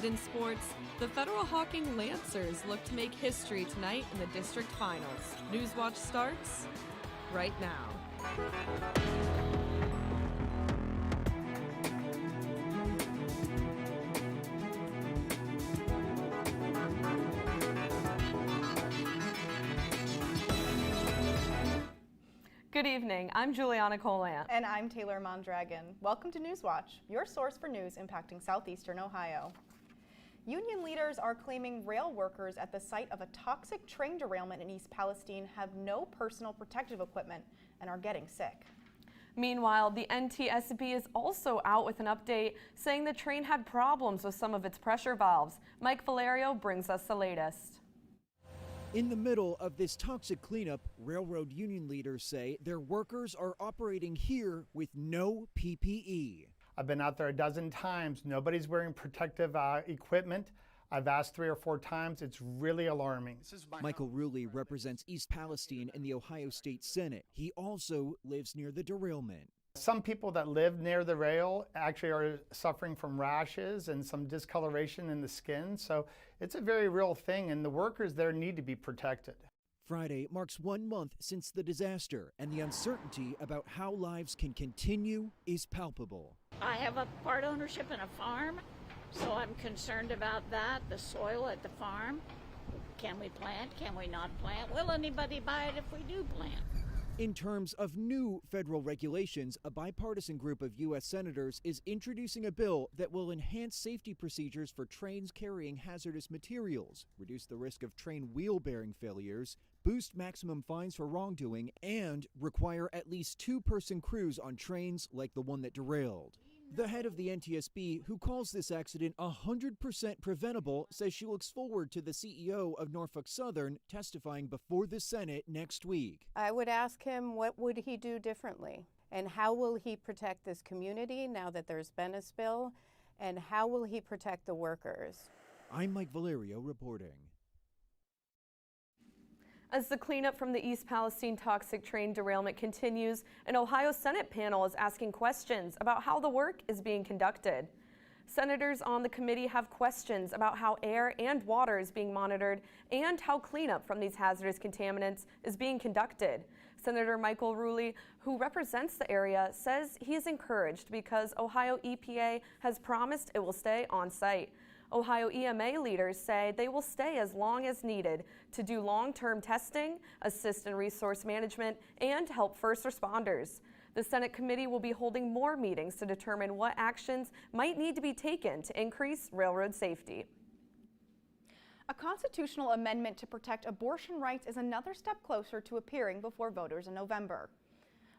In sports, the Federal Hawking Lancers look to make history tonight in the district finals. Newswatch starts right now. Good evening, I'm Juliana Colant. And I'm Taylor Mondragon. Welcome to Newswatch, your source for news impacting southeastern Ohio. Union leaders are claiming rail workers at the site of a toxic train derailment in East Palestine have no personal protective equipment and are getting sick. Meanwhile, the NTSB is also out with an update saying the train had problems with some of its pressure valves. Mike Valerio brings us the latest. In the middle of this toxic cleanup, railroad union leaders say their workers are operating here with no PPE. I've been out there a dozen times. Nobody's wearing protective equipment. I've asked 3 or 4 times. It's really alarming. Michael Rulli represents East Palestine in the Ohio State Senate. He also lives near the derailment. Some people that live near the rail actually are suffering from rashes and some discoloration in the skin. So it's a very real thing, and the workers there need to be protected. Friday marks 1 month since the disaster, and the uncertainty about how lives can continue is palpable. I have a part ownership in a farm, so I'm concerned about that, the soil at the farm. Can we plant? Can we not plant? Will anybody buy it if we do plant? In terms of new federal regulations, a bipartisan group of U.S. senators is introducing a bill that will enhance safety procedures for trains carrying hazardous materials, reduce the risk of train wheel bearing failures, boost maximum fines for wrongdoing, and require at least 2-person crews on trains like the one that derailed. The head of the NTSB, who calls this accident 100% preventable, says she looks forward to the CEO of Norfolk Southern testifying before the Senate next week. I would ask him what would he do differently, and how will he protect this community now that there's been a spill, and how will he protect the workers? I'm Mike Valerio reporting. As the cleanup from the East Palestine toxic train derailment continues, an Ohio Senate panel is asking questions about how the work is being conducted. Senators on the committee have questions about how air and water is being monitored and how cleanup from these hazardous contaminants is being conducted. Senator Michael Rulli, who represents the area, says he is encouraged because Ohio EPA has promised it will stay on site. Ohio EMA leaders say they will stay as long as needed to do long-term testing, assist in resource management, and help first responders. The Senate committee will be holding more meetings to determine what actions might need to be taken to increase railroad safety. A constitutional amendment to protect abortion rights is another step closer to appearing before voters in November.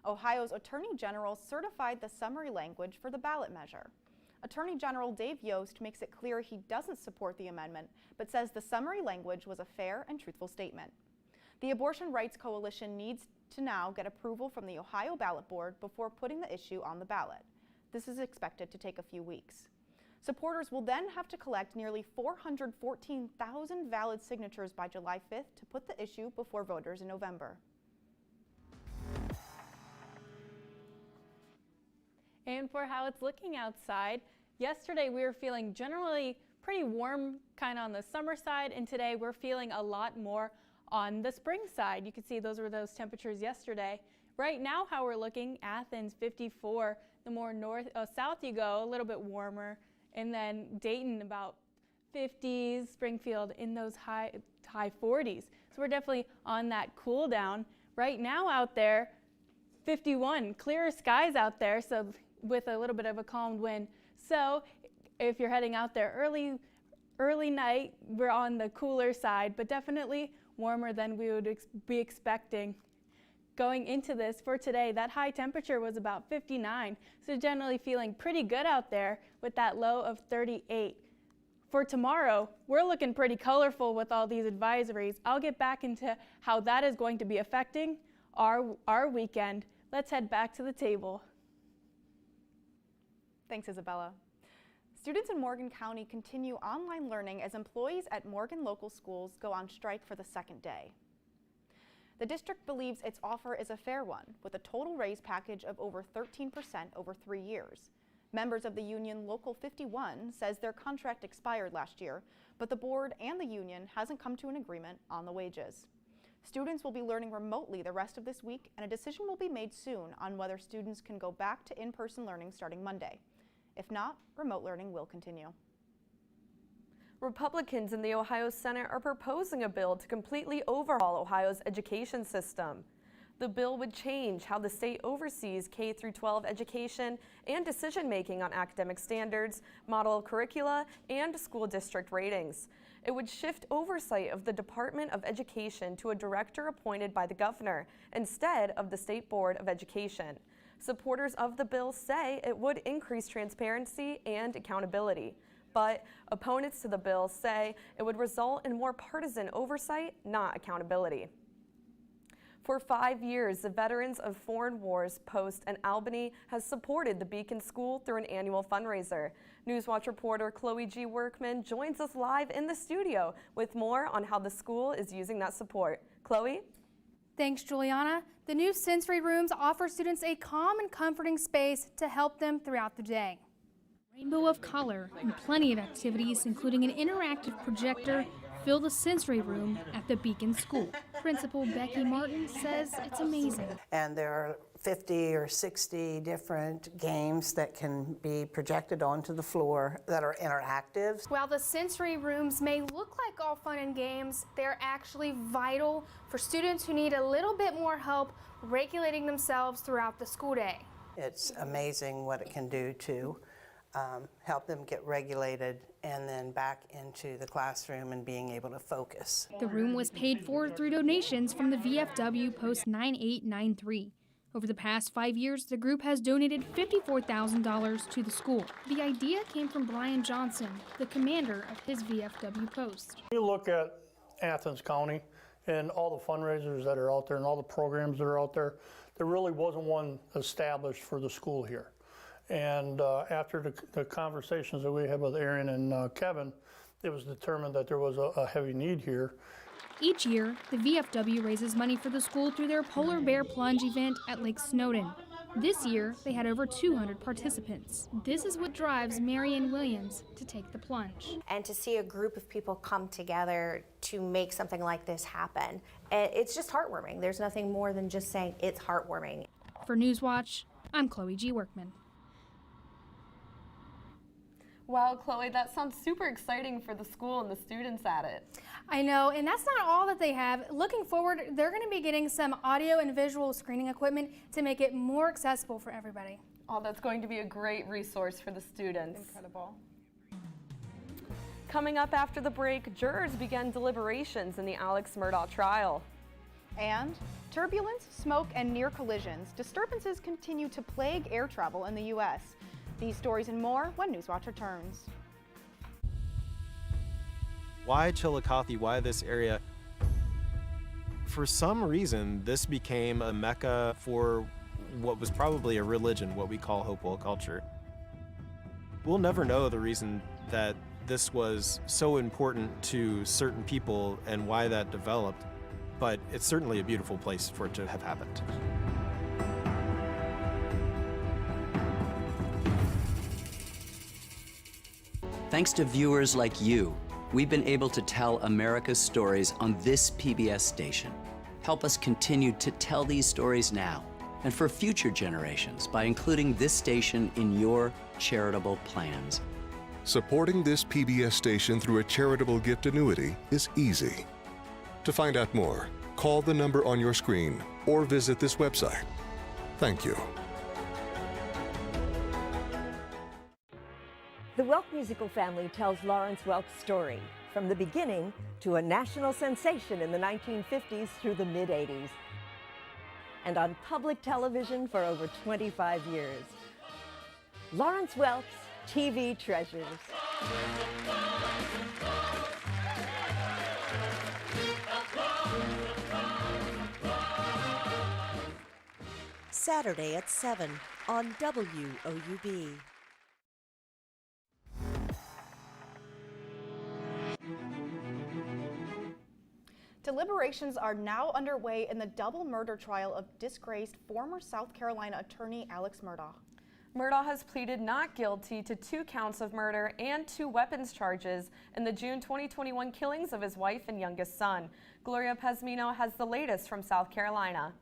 Ohio's Attorney General certified the summary language for the ballot measure. Attorney General Dave Yost makes it clear he doesn't support the amendment, but says the summary language was a fair and truthful statement. The Abortion Rights Coalition needs to now get approval from the Ohio Ballot Board before putting the issue on the ballot. This is expected to take a few weeks. Supporters will then have to collect nearly 414,000 valid signatures by July 5th to put the issue before voters in November. And for how it's looking outside, yesterday we were feeling generally pretty warm, kind of on the summer side, and today we're feeling a lot more on the spring side. You can see those were those temperatures yesterday. Right now, how we're looking, Athens 54, the more south you go, a little bit warmer, and then Dayton about 50s, Springfield in those high 40s. So we're definitely on that cool down. Right now out there, 51, clearer skies out there, so with a little bit of a calm wind. So if you're heading out there early night, we're on the cooler side, but definitely warmer than we would be expecting. Going into this for today, that high temperature was about 59, so generally feeling pretty good out there with that low of 38. For tomorrow, we're looking pretty colorful with all these advisories. I'll get back into how that is going to be affecting our weekend. Let's head back to the table. Thanks, Isabella. Students in Morgan County continue online learning as employees at Morgan local schools go on strike for the second day. The district believes its offer is a fair one, with a total raise package of over 13% over 3 years. Members of the union Local 51 says their contract expired last year, but the board and the union hasn't come to an agreement on the wages. Students will be learning remotely the rest of this week, and a decision will be made soon on whether students can go back to in-person learning starting Monday. If not, remote learning will continue. Republicans in the Ohio Senate are proposing a bill to completely overhaul Ohio's education system. The bill would change how the state oversees K-12 education and decision-making on academic standards, model curricula, and school district ratings. It would shift oversight of the Department of Education to a director appointed by the governor instead of the State Board of Education. Supporters of the bill say it would increase transparency and accountability, but opponents to the bill say it would result in more partisan oversight, not accountability. For 5 years, the Veterans of Foreign Wars Post in Albany has supported the Beacon School through an annual fundraiser. Newswatch reporter Chloe G. Workman joins us live in the studio with more on how the school is using that support. Chloe? Thanks, Juliana. The new sensory rooms offer students a calm and comforting space to help them throughout the day. Rainbow of color and plenty of activities, including an interactive projector, fill the sensory room at the Beacon School. Principal Becky Martin says it's amazing. And there are 50 or 60 different games that can be projected onto the floor that are interactive. While the sensory rooms may look like all fun and games, they're actually vital for students who need a little bit more help regulating themselves throughout the school day. It's amazing what it can do to help them get regulated and then back into the classroom and being able to focus. The room was paid for through donations from the VFW Post 9893. Over the past 5 years, the group has donated $54,000 to the school. The idea came from Brian Johnson, the commander of his VFW post. You look at Athens County and all the fundraisers that are out there and all the programs that are out there, there really wasn't one established for the school here. And after the conversations that we had with Aaron and Kevin, it was determined that there was a heavy need here. Each year, the VFW raises money for the school through their Polar Bear Plunge event at Lake Snowden. This year, they had over 200 participants. This is what drives Marianne Williams to take the plunge. And to see a group of people come together to make something like this happen, it's just heartwarming. There's nothing more than just saying it's heartwarming. For Newswatch, I'm Chloe G. Workman. Wow, Chloe, that sounds super exciting for the school and the students at it. I know, and that's not all that they have. Looking forward, they're going to be getting some audio and visual screening equipment to make it more accessible for everybody. Oh, that's going to be a great resource for the students. Incredible. Coming up after the break, jurors began deliberations in the Alex Murdaugh trial. And turbulence, smoke, and near collisions. Disturbances continue to plague air travel in the U.S. These stories and more when Newswatch returns. Why Chillicothe? Why this area? For some reason, this became a mecca for what was probably a religion, what we call Hopewell culture. We'll never know the reason that this was so important to certain people and why that developed, but it's certainly a beautiful place for it to have happened. Thanks to viewers like you, we've been able to tell America's stories on this PBS station. Help us continue to tell these stories now and for future generations by including this station in your charitable plans. Supporting this PBS station through a charitable gift annuity is easy. To find out more, call the number on your screen or visit this website. Thank you. The Welk musical family tells Lawrence Welk's story, from the beginning to a national sensation in the 1950s through the mid-80s, and on public television for over 25 years. Lawrence Welk's TV Treasures. Saturday at 7 on WOUB. Deliberations are now underway in the double murder trial of disgraced former South Carolina attorney Alex Murdaugh. Murdaugh has pleaded not guilty to 2 counts of murder and 2 weapons charges in the June 2021 killings of his wife and youngest son. Gloria Pezmino has the latest from South Carolina.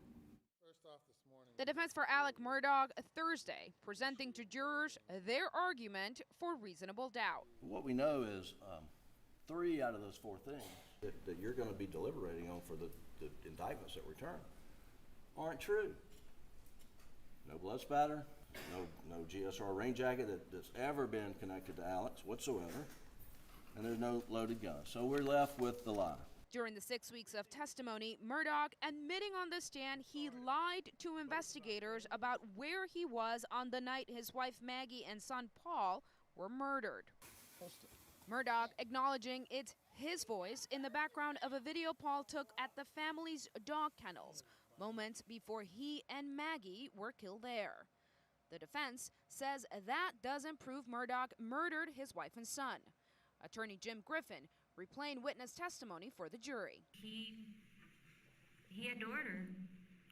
The defense for Alec Murdaugh Thursday presenting to jurors their argument for reasonable doubt. What we know is 3 out of those 4 things that you're going to be deliberating on for the indictments that return aren't true. No blood spatter, no GSR rain jacket that's ever been connected to Alex whatsoever, and there's no loaded gun. So we're left with the lie. During the 6 weeks of testimony, Murdaugh admitting on the stand he lied to investigators about where he was on the night his wife Maggie and son Paul were murdered. Murdaugh acknowledging it's his voice in the background of a video Paul took at the family's dog kennels, moments before he and Maggie were killed there. The defense says that doesn't prove Murdaugh murdered his wife and son. Attorney Jim Griffin replaying witness testimony for the jury. He adored her.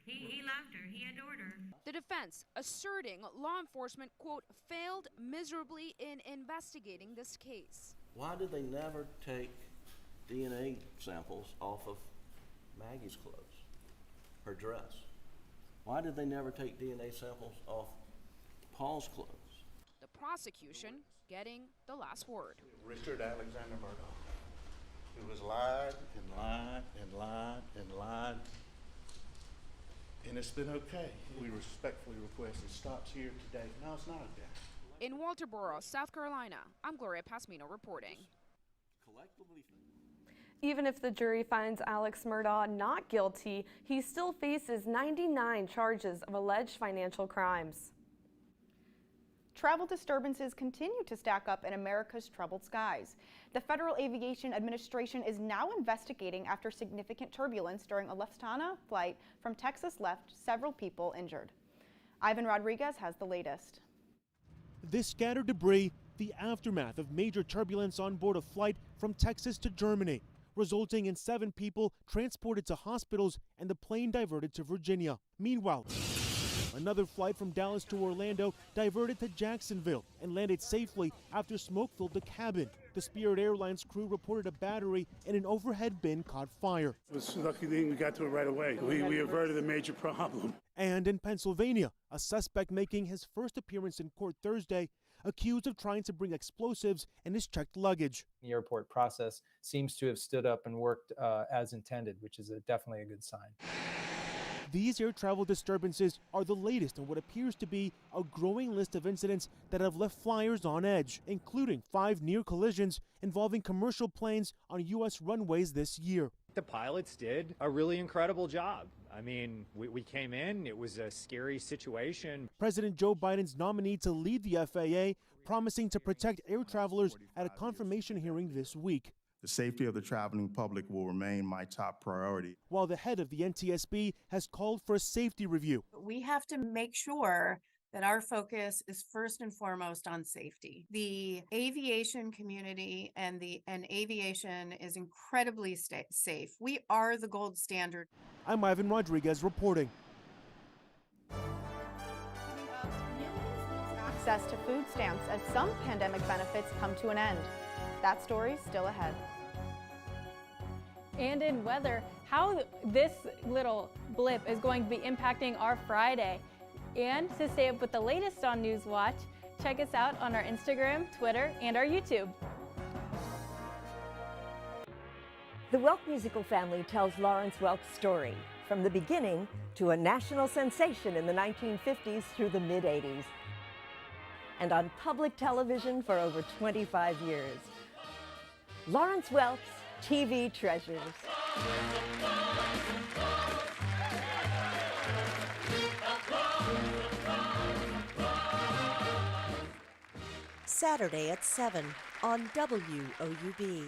He loved her. He adored her. The defense asserting law enforcement, quote, failed miserably in investigating this case. Why did they never take DNA samples off of Maggie's clothes, her dress? Why did they never take DNA samples off Paul's clothes? The prosecution getting the last word. Richard Alexander Murdaugh, who has lied and lied and lied and lied, and it's been okay. We respectfully request it stops here today. No, it's not okay. In Walterboro, South Carolina, I'm Gloria Pezmino reporting. Even if the jury finds Alex Murdaugh not guilty, he still faces 99 charges of alleged financial crimes. Travel disturbances continue to stack up in America's troubled skies. The Federal Aviation Administration is now investigating after significant turbulence during a Lufthansa flight from Texas left several people injured. Ivan Rodriguez has the latest. This scattered debris, the aftermath of major turbulence on board a flight from Texas to Germany, resulting in 7 people transported to hospitals and the plane diverted to Virginia. Meanwhile, another flight from Dallas to Orlando diverted to Jacksonville and landed safely after smoke filled the cabin. The Spirit Airlines crew reported a battery in an overhead bin caught fire. It was a lucky thing we got to it right away. We averted a major problem. And in Pennsylvania, a suspect making his first appearance in court Thursday, accused of trying to bring explosives in his checked luggage. The airport process seems to have stood up and worked as intended, which is definitely a good sign. These air travel disturbances are the latest in what appears to be a growing list of incidents that have left flyers on edge, including 5 near collisions involving commercial planes on U.S. runways this year. The pilots did a really incredible job. I mean, we came in, it was a scary situation. President Joe Biden's nominee to lead the FAA, promising to protect air travelers at a confirmation hearing this week. The safety of the traveling public will remain my top priority. While the head of the NTSB has called for a safety review. We have to make sure that our focus is first and foremost on safety. The aviation community and aviation is incredibly safe. We are the gold standard. I'm Ivan Rodriguez reporting. Access to food stamps as some pandemic benefits come to an end. That story's still ahead. And in weather, how this little blip is going to be impacting our Friday. And to stay up with the latest on Newswatch, check us out on our Instagram, Twitter, and our YouTube. The Welk musical family tells Lawrence Welk's story, from the beginning to a national sensation in the 1950s through the mid-80s, and on public television for over 25 years. Lawrence Welk's TV Treasures. Saturday at 7 on WOUB.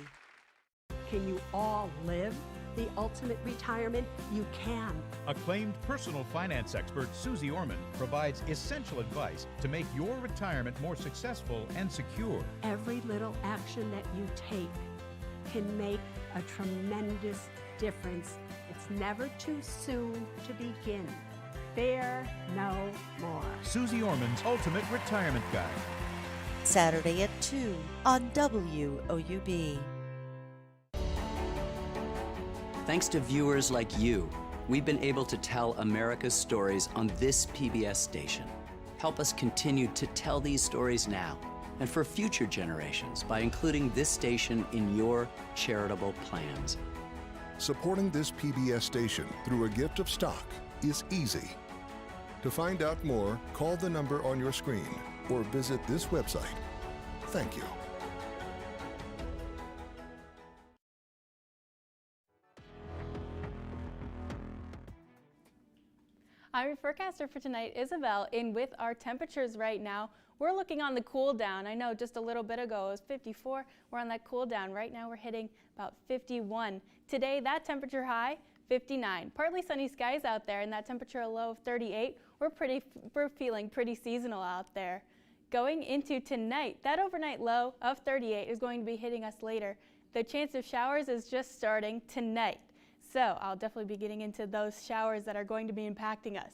Can you all live the ultimate retirement? You can. Acclaimed personal finance expert Susie Orman provides essential advice to make your retirement more successful and secure. Every little action that you take can make a tremendous difference. It's never too soon to begin. fear no more. Susie Orman's Ultimate Retirement Guide. Saturday at 2 on WOUB. Thanks to viewers like you, we've been able to tell America's stories on this PBS station. Help us continue to tell these stories now and for future generations by including this station in your charitable plans. Supporting this PBS station through a gift of stock is easy. To find out more, call the number on your screen or visit this website. Thank you. I'm your forecaster for tonight, Isabel, and with our temperatures right now, we're looking on the cool down. I know just a little bit ago it was 54. We're on that cool down. Right now we're hitting about 51. Today, that temperature high, 59. Partly sunny skies out there, and that temperature low of 38. We're feeling pretty seasonal out there. Going into tonight, that overnight low of 38 is going to be hitting us later. The chance of showers is just starting tonight. So I'll definitely be getting into those showers that are going to be impacting us.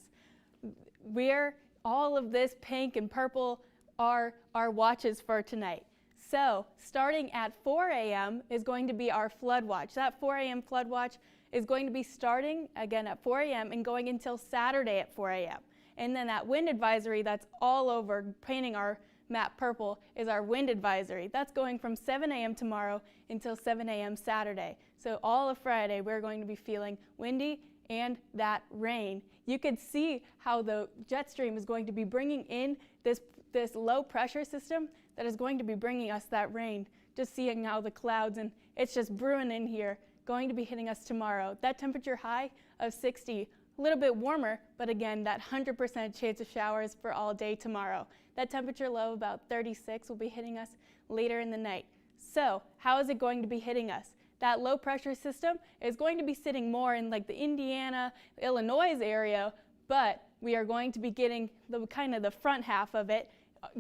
All of this pink and purple are our watches for tonight. So starting at 4 a.m. is going to be our flood watch. That 4 a.m. flood watch is going to be starting again at 4 a.m. and going until Saturday at 4 a.m. And then that wind advisory that's all over, painting our map purple, is our wind advisory. That's going from 7 a.m. tomorrow until 7 a.m. Saturday. So all of Friday we're going to be feeling windy and that rain. You could see how the jet stream is going to be bringing in this low pressure system that is going to be bringing us that rain. Just seeing now the clouds, and it's just brewing in here, going to be hitting us tomorrow. That temperature high of 60, a little bit warmer, but again, that 100% chance of showers for all day tomorrow. That temperature low about 36 will be hitting us later in the night. So how is it going to be hitting us? That low pressure system is going to be sitting more in like the Indiana, Illinois area, but we are going to be getting the kind of the front half of it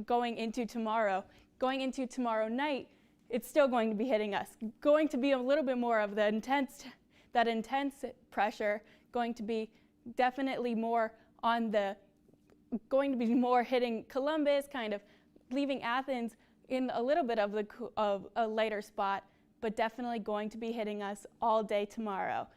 going into tomorrow. Going into tomorrow night, it's still going to be hitting us. Going to be a little bit more of the intense pressure, going to be definitely more on the, going to be more hitting Columbus, kind of leaving Athens in a little bit of a lighter spot, but definitely going to be hitting us all day tomorrow.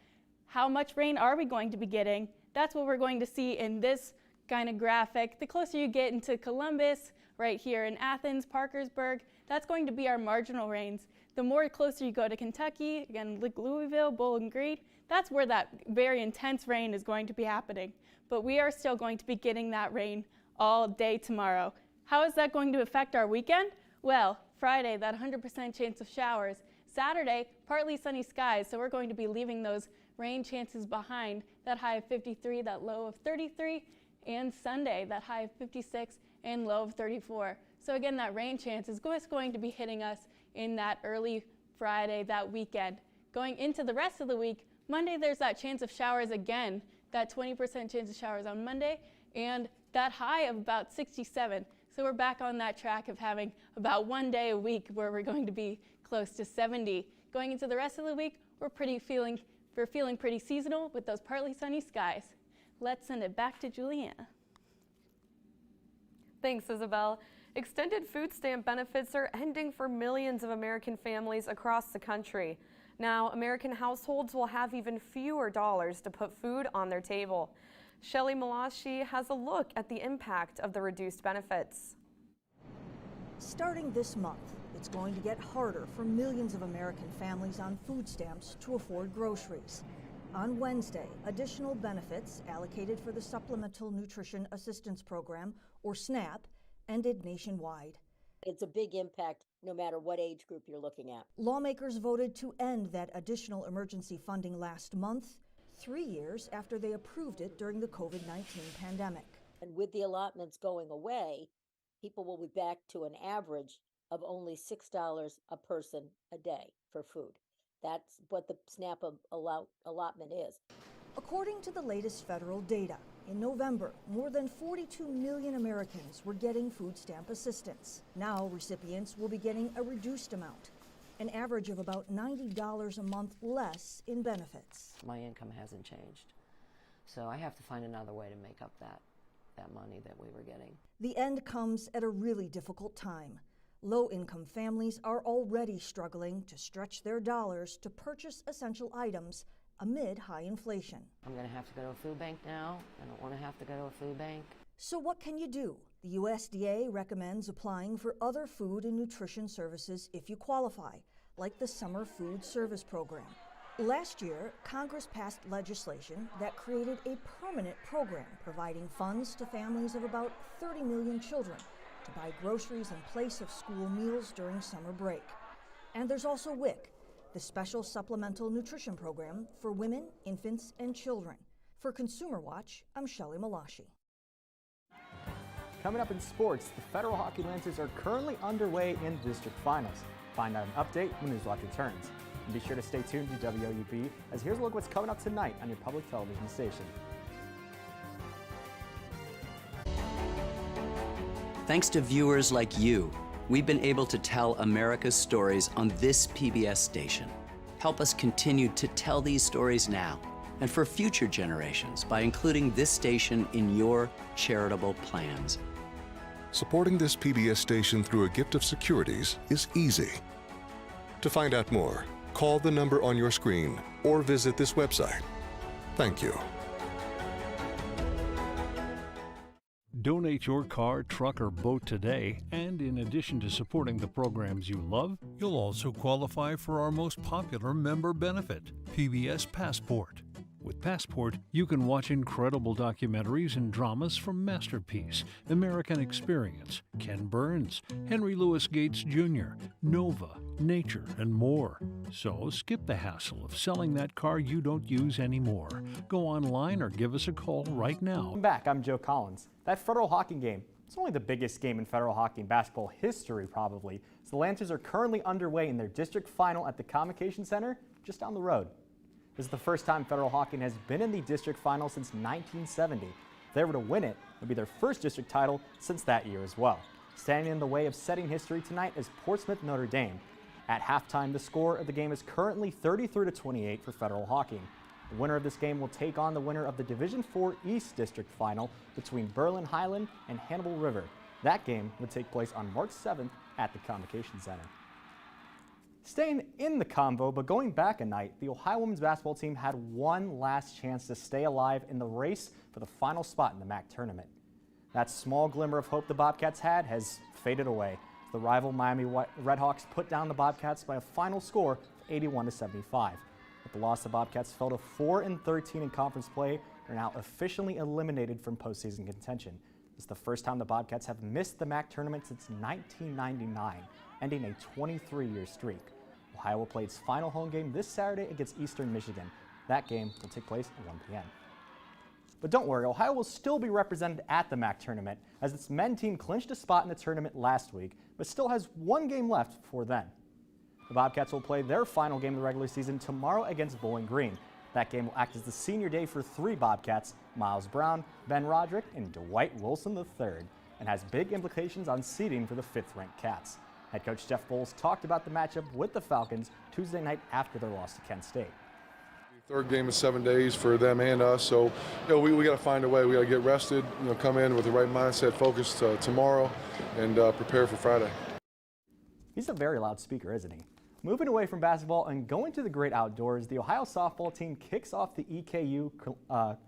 How much rain are we going to be getting? That's what we're going to see in this kind of graphic. The closer you get into Columbus, right here in Athens, Parkersburg, that's going to be our marginal rains. The more closer you go to Kentucky, again, Louisville, Bowling Green, that's where that very intense rain is going to be happening. But we are still going to be getting that rain all day tomorrow. How is that going to affect our weekend? Well, Friday, that 100% chance of showers. Saturday, partly sunny skies, so we're going to be leaving those rain chances behind. That high of 53, that low of 33, and Sunday, that high of 56 and low of 34. So again, that rain chance is going to be hitting us in that early Friday, that weekend. Going into the rest of the week, Monday there's that chance of showers again, that 20% chance of showers on Monday, and that high of about 67. So we're back on that track of having about one day a week where we're going to be close to 70. Going into the rest of the week, we're feeling pretty seasonal with those partly sunny skies. Let's send it back to Juliana. Thanks, Isabel. Extended food stamp benefits are ending for millions of American families across the country. Now, American households will have even fewer dollars to put food on their table. Shelley Malashi has a look at the impact of the reduced benefits. Starting this month, it's going to get harder for millions of American families on food stamps to afford groceries. On Wednesday, additional benefits allocated for the Supplemental Nutrition Assistance Program, or SNAP, ended nationwide. It's a big impact no matter what age group you're looking at. Lawmakers voted to end that additional emergency funding last month, 3 years after they approved it during the COVID-19 pandemic. And with the allotments going away, people will be back to an average of only $6 a person a day for food. That's what the SNAP allotment is. According to the latest federal data, in November, more than 42 million Americans were getting food stamp assistance. Now recipients will be getting a reduced amount, an average of about $90 a month less in benefits. My income hasn't changed. So I have to find another way to make up that money that we were getting. The end comes at a really difficult time. Low-income families are already struggling to stretch their dollars to purchase essential items amid high inflation. I'm going to have to go to a food bank now. I don't want to have to go to a food bank. So what can you do? The USDA recommends applying for other food and nutrition services if you qualify, like the Summer Food Service Program. Last year, Congress passed legislation that created a permanent program providing funds to families of about 30 million children to buy groceries in place of school meals during summer break. And there's also WIC, the Special Supplemental Nutrition Program for women, infants, and children. For Consumer Watch, I'm Shelley Malashi. Coming up in sports, the Federal Hockey Lancers are currently underway in the district finals. Find out an update when Newswatch returns. And be sure to stay tuned to WOUB, as here's a look at what's coming up tonight on your public television station. Thanks to viewers like you, we've been able to tell America's stories on this PBS station. Help us continue to tell these stories now and for future generations by including this station in your charitable plans. Supporting this PBS station through a gift of securities is easy. To find out more, call the number on your screen or visit this website. Thank you. Donate your car, truck, or boat today, and in addition to supporting the programs you love, you'll also qualify for our most popular member benefit, PBS Passport. With Passport, you can watch incredible documentaries and dramas from Masterpiece, American Experience, Ken Burns, Henry Louis Gates Jr., Nova, Nature, and more. So skip the hassle of selling that car you don't use anymore. Go online or give us a call right now. Welcome back, I'm Joe Collins. That federal hockey game, it's only the biggest game in federal hockey and basketball history probably. So the Lancers are currently underway in their district final at the Convocation Center just down the road. This is the first time federal hockey has been in the district final since 1970. If they were to win it, it would be their first district title since that year as well. Standing in the way of setting history tonight is Portsmouth Notre Dame. At halftime, the score of the game is currently 33-28 for federal hockey. The winner of this game will take on the winner of the Division IV East District Final between Berlin Highland and Hannibal River. That game would take place on March 7th at the Convocation Center. Staying in the convo, but going back a night, the Ohio women's basketball team had one last chance to stay alive in the race for the final spot in the MAC tournament. That small glimmer of hope the Bobcats had has faded away. The rival Miami Redhawks put down the Bobcats by a final score of 81-75. With the loss, the Bobcats fell to 4-13 in conference play and are now officially eliminated from postseason contention. This is the first time the Bobcats have missed the MAC tournament since 1999, ending a 23-year streak. Ohio will play its final home game this Saturday against Eastern Michigan. That game will take place at 1 p.m. But don't worry, Ohio will still be represented at the MAC tournament, as its men team clinched a spot in the tournament last week, but still has one game left before then. The Bobcats will play their final game of the regular season tomorrow against Bowling Green. That game will act as the senior day for three Bobcats, Miles Brown, Ben Roderick, and Dwight Wilson III, and has big implications on seeding for the fifth-ranked Cats. Head coach Jeff Bowles talked about the matchup with the Falcons Tuesday night after their loss to Kent State. Third game is 7 days for them and us, so we got to find a way. We got to get rested, come in with the right mindset, focused tomorrow, and prepare for Friday. He's a very loud speaker, isn't he? Moving away from basketball and going to the great outdoors, the Ohio softball team kicks off the EKU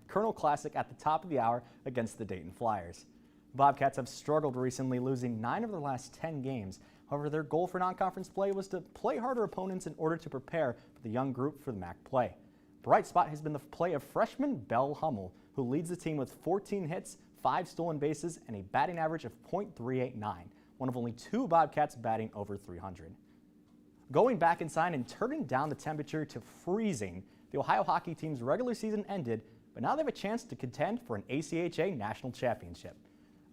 Colonel Classic at the top of the hour against the Dayton Flyers. The Bobcats have struggled recently, losing 9 of their last 10 games. However, their goal for non-conference play was to play harder opponents in order to prepare for the young group for the MAC play. Bright spot has been the play of freshman Belle Hummel, who leads the team with 14 hits, 5 stolen bases, and a batting average of .389, one of only 2 Bobcats batting over 300. Going back inside and turning down the temperature to freezing, the Ohio hockey team's regular season ended, but now they have a chance to contend for an ACHA national championship.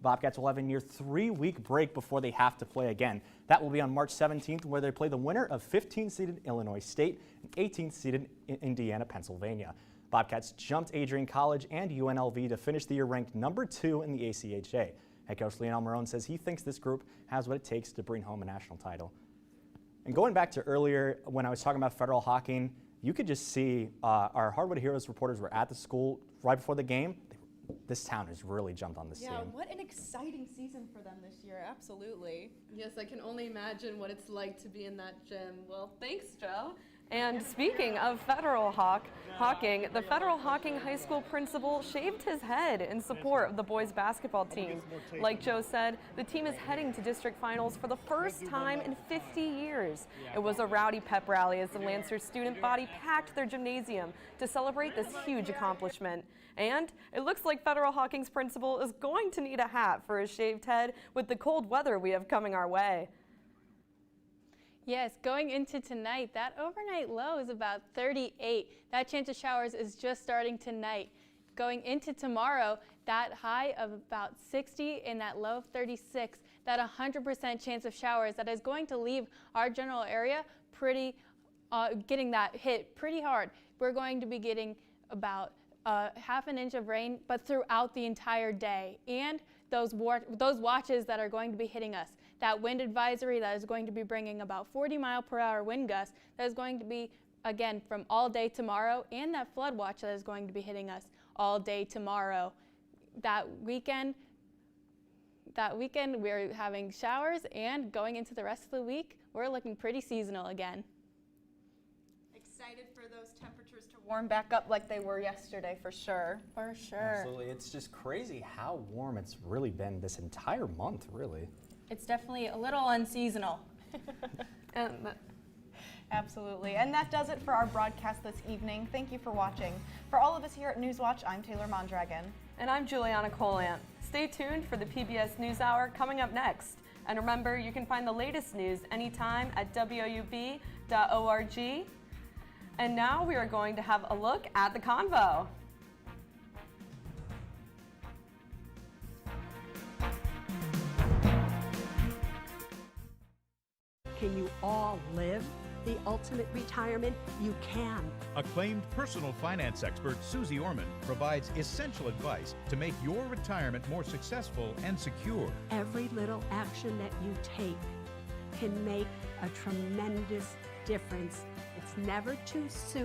Bobcats will have a near 3-week break before they have to play again. That will be on March 17th, where they play the winner of 15th-seeded Illinois State and 18th-seeded Indiana, Pennsylvania. Bobcats jumped Adrian College and UNLV to finish the year ranked number 2 in the ACHA. Head coach Lionel Marone says he thinks this group has what it takes to bring home a national title. And going back to earlier when I was talking about federal hockey, You could just see our Hardwood Heroes reporters were at the school right before the game. This town has really jumped on the scene. Yeah, what an exciting season for them this year, absolutely. Yes, I can only imagine what it's like to be in that gym. Well, thanks, Joe. And speaking of federal hawking, the Federal Hawking High School principal shaved his head in support of the boys basketball team. Like Joe said, the team is heading to district finals for the first time in 50 years. It was a rowdy pep rally as the Lancers student body packed their gymnasium to celebrate this huge accomplishment. And it looks like Federal Hawking's principal is going to need a hat for his shaved head with the cold weather we have coming our way. Yes, going into tonight, that overnight low is about 38. That chance of showers is just starting tonight. Going into tomorrow, that high of about 60 and that low of 36, that 100% chance of showers that is going to leave our general area getting that hit pretty hard. We're going to be getting about half an inch of rain, but throughout the entire day. And those watches that are going to be hitting us. That wind advisory that is going to be bringing about 40-mile-per-hour wind gusts that is going to be, again, from all day tomorrow, and that flood watch that is going to be hitting us all day tomorrow. That weekend we're having showers, and going into the rest of the week, we're looking pretty seasonal again. Excited for those temperatures to warm back up like they were yesterday, for sure. For sure. Absolutely. It's just crazy how warm it's really been this entire month, really. It's definitely a little unseasonal. Absolutely. And that does it for our broadcast this evening. Thank you for watching. For all of us here at Newswatch, I'm Taylor Mondragon. And I'm Juliana Colant. Stay tuned for the PBS NewsHour coming up next. And remember, you can find the latest news anytime at woub.org. And now we are going to have a look at the convo. Can you all live the ultimate retirement? You can. Acclaimed personal finance expert Susie Orman provides essential advice to make your retirement more successful and secure. Every little action that you take can make a tremendous difference. It's never too soon.